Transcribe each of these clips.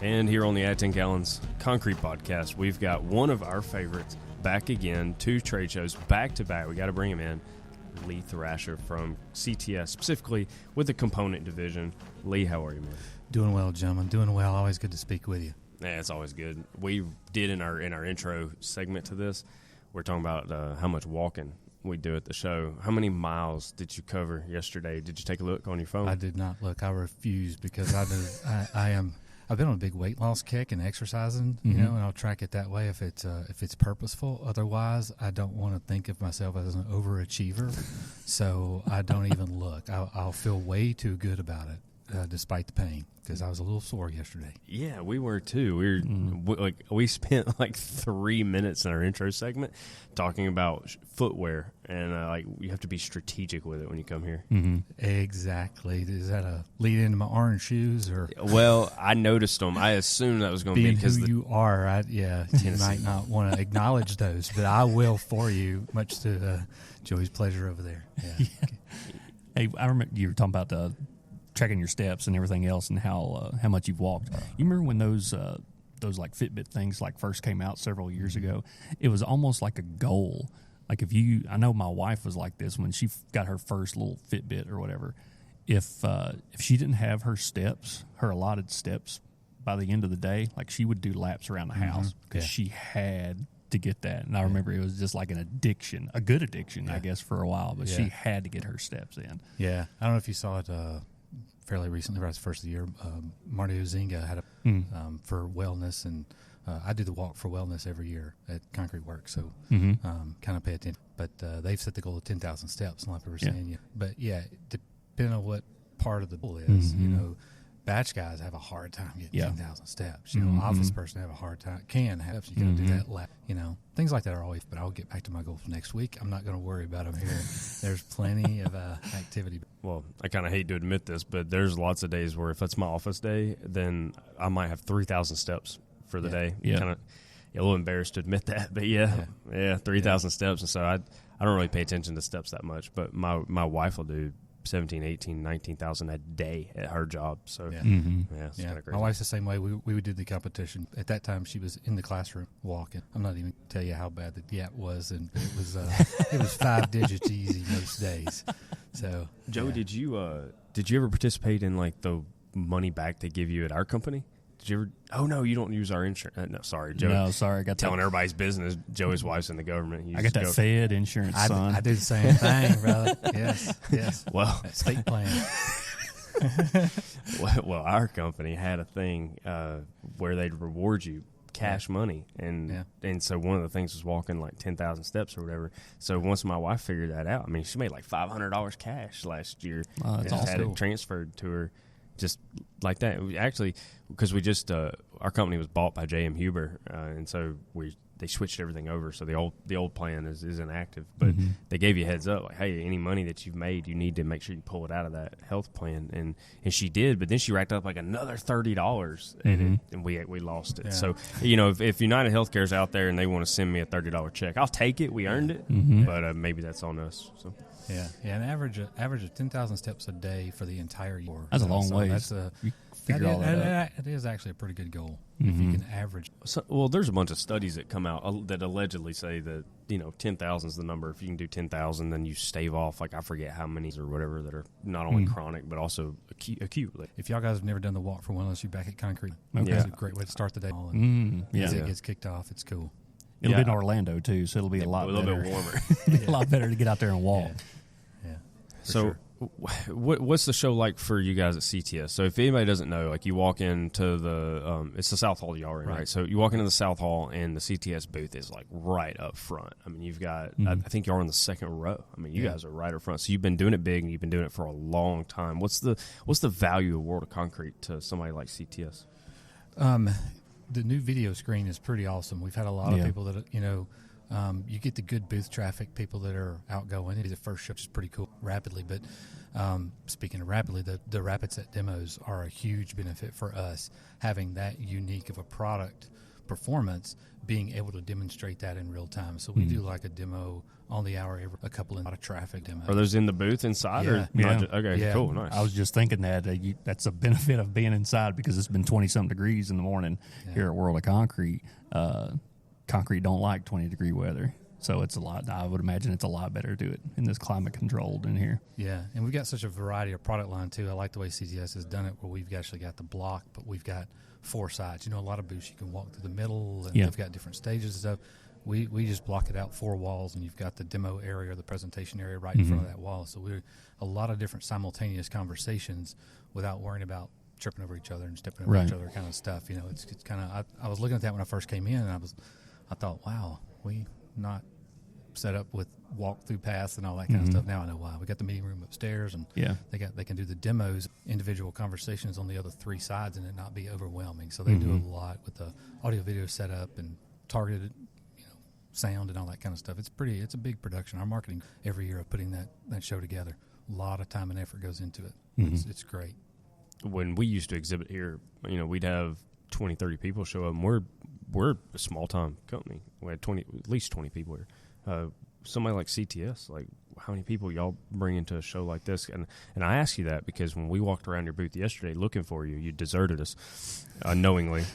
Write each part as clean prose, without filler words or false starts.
And here on the At 10 Gallons Concrete Podcast, we've got one of our favorites back again, 2 trade shows back to back. We got to bring him in. Lee Thrasher from CTS, specifically with the component division. Lee, how are you, man? Doing well, gentlemen. Doing well. Always good to speak with you. Yeah, it's always good. We did in our intro segment to this, we're talking about how much walking we do at the show. How many miles did you cover yesterday? Did you take a look on your phone? I did not look. I refuse because I've been on a big weight loss kick and exercising, you know, and I'll track it that way if it's purposeful. Otherwise, I don't want to think of myself as an overachiever, so I don't even look. I'll feel way too good about it, despite the pain, because I was a little sore yesterday. Yeah, we were too. We spent like 3 minutes in our intro segment talking about footwear, and you have to be strategic with it when you come here. Exactly. Is that a lead into my orange shoes, or? Well, I noticed them. I assumed that was going to be because who you are. You might not want to acknowledge those, but I will for you. Much to Joey's pleasure over there. Yeah. Hey, I remember you were talking about tracking your steps and everything else, and how much you've walked. You remember when those like Fitbit things like first came out several years ago? It was almost like a goal. Like I know my wife was like this when she got her first little Fitbit or whatever. If she didn't have her allotted steps by the end of the day, like she would do laps around the house because she had to get that. And I remember it was just like an addiction, a good addiction, I guess, for a while. But she had to get her steps in. Yeah, I don't know if you saw it fairly recently, right at the first of the year. Marty Ozinga had for wellness, and I do the walk for wellness every year at Concrete Works, so kind of pay attention. But they've set the goal of 10,000 steps, like we were saying. Yeah. But depending on what part of the goal is, you know, batch guys have a hard time getting 10,000 steps. You know, office person have a hard time. You got to do that lap. You know, things like that are always. But I'll get back to my goal for next week. I'm not going to worry about them here. There's plenty of activity. Well, I kind of hate to admit this, but there's lots of days where if it's my office day, then I might have 3,000 steps for the day. Yeah. Kind of a little embarrassed to admit that, but 3,000 steps. And so I don't really pay attention to steps that much, but my wife will do 17, 18, 19,000 a day at her job. So it's kind of crazy. My wife's the same way. We did the competition. At that time, she was in the classroom walking. I'm not even going to tell you how bad the gap was, and it was 5 digits easy most days. So, Joe, did you ever participate in like the money back they give you at our company? Did you ever? Oh no, you don't use our insurance. No, sorry, Joe. No, sorry, I got telling everybody's business. Joey's wife's in the government. I got that Fed insurance, son. I do the same thing, brother. Yes. Well, state plan. well, our company had a thing where they'd reward you cash money, and so one of the things was walking like 10,000 steps or whatever. So once my wife figured that out, I mean, she made like $500 cash last year. That's awesome. Had it transferred to her. Just like that. Actually, because we just our company was bought by J.M. Huber, and so they switched everything over. So the old plan is inactive, but they gave you a heads up, like, hey, any money that you've made, you need to make sure you pull it out of that health plan, and she did. But then she racked up like another $30, and we lost it. Yeah. So you know, if United Healthcare is out there and they want to send me a $30 check, I'll take it. We earned it, but maybe that's on us. So. Yeah, an average of 10,000 steps a day for the entire year. That's a long way. That's it is actually a pretty good goal if you can average. So, well, there's a bunch of studies that come out that allegedly say that 10,000 is the number. If you can do 10,000, then you stave off I forget how many or whatever that are not only chronic but also acute. If y'all guys have never done the walk for wellness, you're back at Concrete. Okay. It's a great way to start the day. As it gets kicked off, it's cool. It'll be in Orlando too, so it'll be a little bit warmer. A lot better to get out there and walk. Yeah. So, sure. What's the show like for you guys at CTS? So, if anybody doesn't know, like you walk into the it's the South Hall y'all are in, right? So you walk into the South Hall, and the CTS booth is like right up front. I mean, you've got I think y'all are in the second row. I mean, you guys are right up front. So you've been doing it big, and you've been doing it for a long time. What's the value of World of Concrete to somebody like CTS? The new video screen is pretty awesome. We've had a lot of people that you get the good booth traffic, people that are outgoing. The first show is pretty cool, rapidly. But speaking of rapidly, the Rapid Set demos are a huge benefit for us, having that unique of a product performance, being able to demonstrate that in real time. So we do like a demo on the hour, every a couple of traffic demos. Are those in the booth inside? Or not okay, cool, nice. I was just thinking that that's a benefit of being inside, because it's been 20-something degrees in the morning here at World of Concrete. Concrete don't like 20-degree weather. So it's a lot. I would imagine it's a lot better to do it in this climate controlled in here. Yeah, and we've got such a variety of product line too. I like the way CTS has done it, where we've actually got the block, but we've got 4 sides. A lot of booths you can walk through the middle, and they've got different stages and stuff. We just block it out 4 walls, and you've got the demo area or the presentation area right in front of that wall. So we're a lot of different simultaneous conversations without worrying about tripping over each other and stepping over each other kind of stuff. It's kind of. I was looking at that when I first came in, and I thought, wow, we not set up with walk-through paths and all that kind of stuff. Now I know why. We got the meeting room upstairs, and they can do the demos, individual conversations on the other 3 sides, and it not be overwhelming. So they do a lot with the audio-video setup and targeted, sound and all that kind of stuff. It's a big production. Our marketing every year of putting that show together, a lot of time and effort goes into it. It's great. When we used to exhibit here, we'd have 20, 30 people show up, and we're a small-time company. We had at least 20 people here. Somebody like CTS, like how many people y'all bring into a show like this? And I ask you that because when we walked around your booth yesterday looking for you, you deserted us unknowingly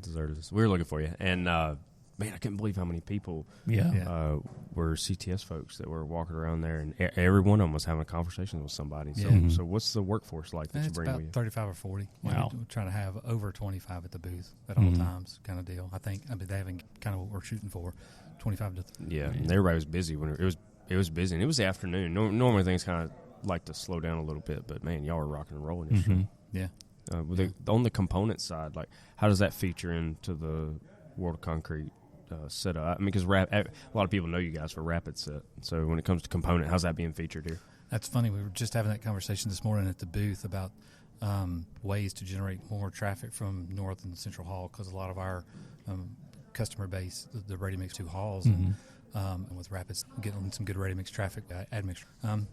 deserted us. We were looking for you, and man, I couldn't believe how many people were CTS folks that were walking around there, and every one of them was having a conversation with somebody. So what's the workforce like that you bring about with you? 35 or 40. Wow. We're trying to have over 25 at the booth at all times, kind of deal. They haven't kind of what we're shooting for. 25 to and everybody was busy when it was busy, and it was the afternoon. Normally things kind of like to slow down a little bit, but man, y'all were rocking and rolling this year. On the component side, like how does that feature into the World of Concrete setup? I mean, because a lot of people know you guys for Rapid Set. So when it comes to component, how's that being featured here? That's funny. We were just having that conversation this morning at the booth about ways to generate more traffic from North and Central Hall, because a lot of our customer base, the ready mix 2 halls, and with Rapids getting some good ready mix traffic, admixture.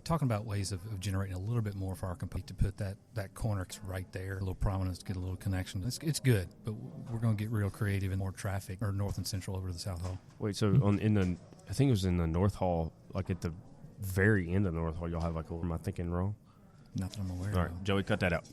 Talking about ways of generating a little bit more for our company to put that corner right there, a little prominence, to get a little connection. It's good, but we're going to get real creative and more traffic, or North and Central over to the South Hall. Wait, so I think it was in the North Hall, like at the very end of the North Hall, y'all have like am I thinking wrong? Not that I'm aware of. All right, Joey, cut that out.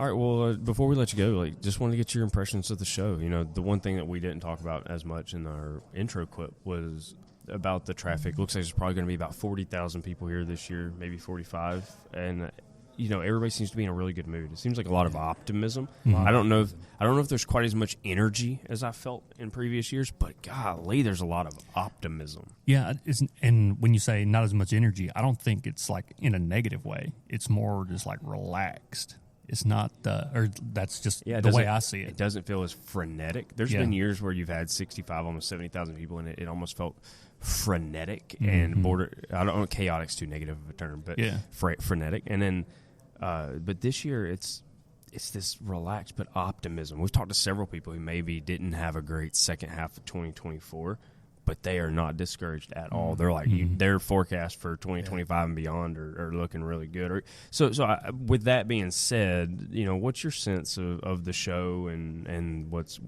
All right, well, before we let you go, just wanted to get your impressions of the show. The one thing that we didn't talk about as much in our intro clip was about the traffic. Looks like there's probably going to be about 40,000 people here this year, maybe 45. And, everybody seems to be in a really good mood. It seems like a lot of optimism. I don't know if there's quite as much energy as I felt in previous years, but golly, there's a lot of optimism. Yeah, and when you say not as much energy, I don't think it's like in a negative way. It's more just like relaxed. It's not, or that's just the way I see it. It doesn't feel as frenetic. There's been years where you've had 65, almost 70,000 people, and it almost felt frenetic and I don't know, chaotic's too negative of a term, but frenetic. And then, but this year it's this relaxed but optimism. We've talked to several people who maybe didn't have a great second half of 2024, but they are not discouraged at all. They're like their forecast for 2025 and beyond are looking really good. So with that being said, what's your sense of the show and what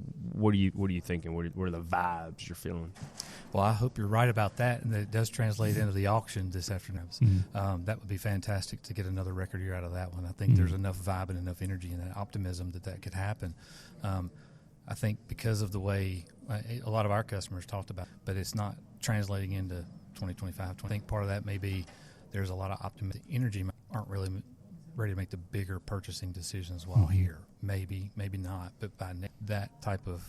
are you thinking? What are the vibes you're feeling? Well, I hope you're right about that, and that it does translate into the auction this afternoon. That would be fantastic to get another record year out of that one. I think there's enough vibe and enough energy and optimism that could happen. I think because of the way a lot of our customers talked about, but it's not translating into 2025. I think part of that may be there's a lot of optimism. Energy aren't really ready to make the bigger purchasing decisions while here. Maybe not. But by that type of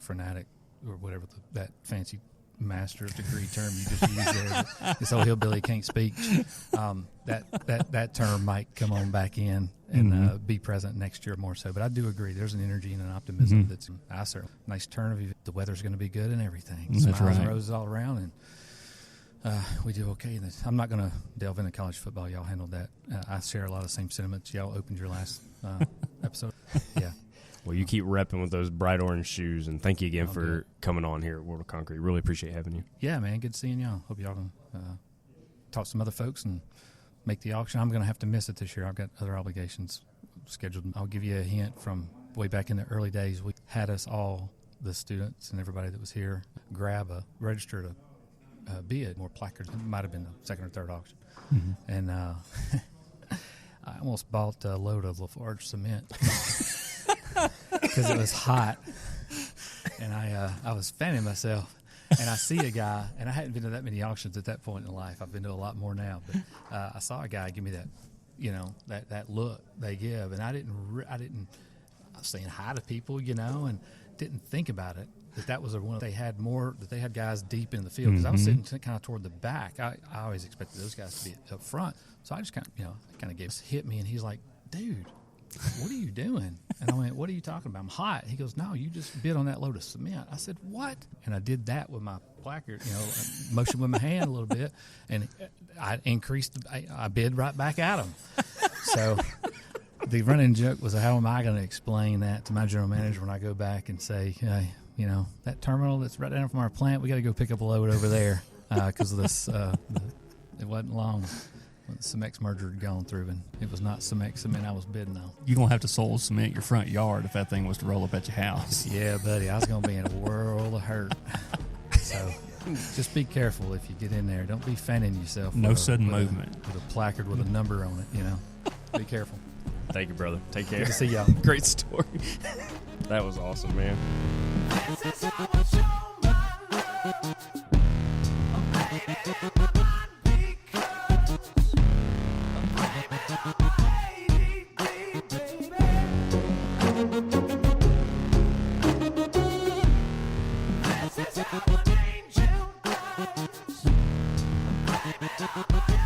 frenetic or whatever that fancy master's degree term you just used there, this old hillbilly can't speak, that term might come on back in and be present next year more so. But I do agree there's an energy and an optimism that's nice turn of the weather's going to be good and everything. That's Smiles and right. roses all around, and we do okay. I'm not going to delve into college football. Y'all handled that. I share a lot of the same sentiments. Y'all opened your last episode. Yeah. Well, you keep repping with those bright orange shoes, and thank you again for coming on here at World of Concrete. Really appreciate having you. Yeah, man. Good seeing y'all. Hope y'all can talk to some other folks and make the auction. I'm going to have to miss it this year. I've got other obligations scheduled. I'll give you a hint from way back in the early days, we had us all, the students and everybody that was here, register to bid more placards. It might have been the second or third auction. Mm-hmm. And I almost bought a load of Lafarge cement because it was hot. And I was fanning myself. And I see a guy, and I hadn't been to that many auctions at that point in life. I've been to a lot more now. But I saw a guy give me that, that look they give. And I was saying hi to people, and didn't think about it. That was one they had more, that they had guys deep in the field. Because I was sitting kind of toward the back. I always expected those guys to be up front. So I just kind of hit me, and he's like, dude, what are you doing? And I went, what are you talking about? I'm hot. He goes, no, you just bid on that load of cement. I said, what? And I did that with my placard, motioned with my hand a little bit, and I I bid right back at him. So the running joke was, how am I going to explain that to my general manager when I go back and say, hey, that terminal that's right down from our plant, we got to go pick up a load over there because of this. It wasn't long. The Cemex merger had gone through, and it was not Cemex cement I was bidding on. You're going to have to soil cement your front yard if that thing was to roll up at your house. Yeah, buddy, I was going to be in a world of hurt. So just be careful if you get in there. Don't be fanning yourself. No sudden movement. With a placard with a number on it, Be careful. Thank you, brother. Take care. Good to see y'all. Great story. That was awesome, man. Angel.